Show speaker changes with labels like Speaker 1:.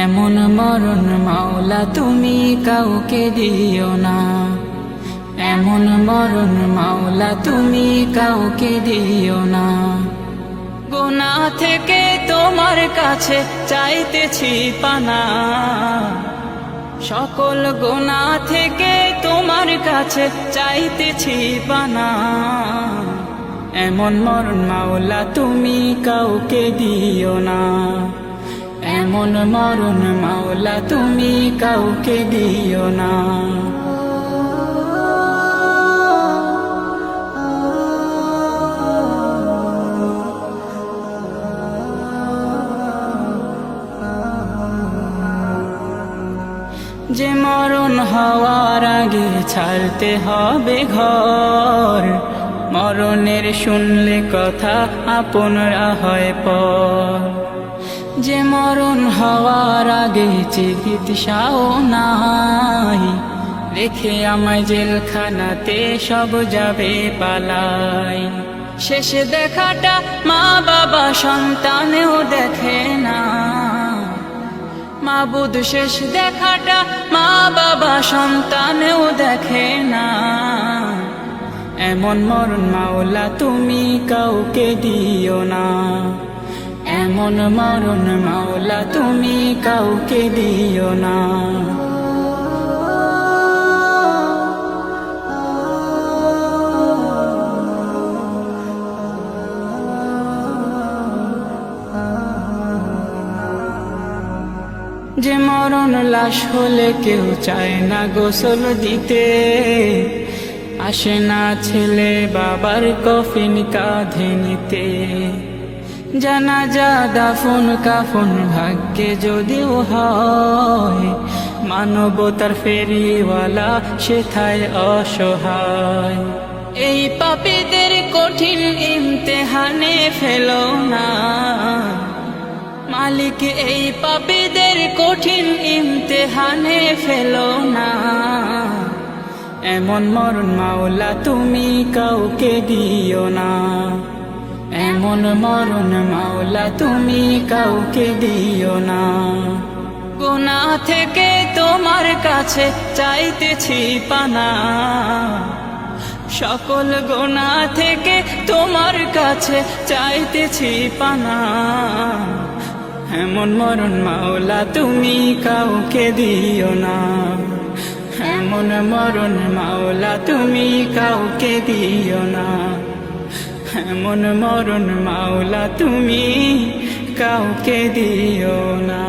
Speaker 1: এমন মরণ মাওলা তুমি কাউকে দিও না, এমন মরণ মাওলা তুমি কাউকে দিও না। গুনাহ থেকে তোমার কাছে চাইতেছি পানা, সকল গুনাহ থেকে তোমার কাছে চাইতেছি পানা। এমন মরণ মাওলা তুমি কাউকে দিও না, এমন মরণ মাওলা তুমি কাউকে দিও না। যে মরণ হওয়ার আগে ছাড়তে হবে ঘর, মরণের শুনলে কথা আপনরা হয় পর। যে মরণ হওয়ার আগে চিকিৎসাও নাই, রেখে আমায় জেলখানাতে সব যাবে পালাই। শেষ দেখাটা মা বাবা সন্তানেও দেখে না, মাবুদ শেষ দেখাটা মা বাবা সন্তানেও দেখে না। এমন মরণ মাওলা তুমি কাউকে দিও না, এমন মরণ মাওলা তুমি কাউকে দিও না। যে মরণ লাশ হলে কেউ চায় না গোসল দিতে, আসে না ছেলে বাবার কফিন কাঁধে নিতে। জানাজা দাফন কাফন ভাগ্যে যদিও হয়, মানবতার ফেরিওয়ালা সেথায় অসহায়। এই পাপীদের কঠিন ইমতেহানে ফেলো না মালিক, এই পাপীদের কঠিন ইমতেহানে ফেলো না। এমন মরণ মাওলা তুমি কাউকে দিও না, এমন মরণ মাওলা তুমি কাউকে দিও না। গুনাহ থেকে তোমার কাছে চাইতেছি পানা, সকল গুনাহ থেকে তোমার কাছে চাইতেছি পানা। এমন মরণ মাওলা তুমি কাউকে দিও না, এমন মরণ মাওলা তুমি কাউকে দিও না, এমন মরণ মাওলা তুমি কাউকে দিও না।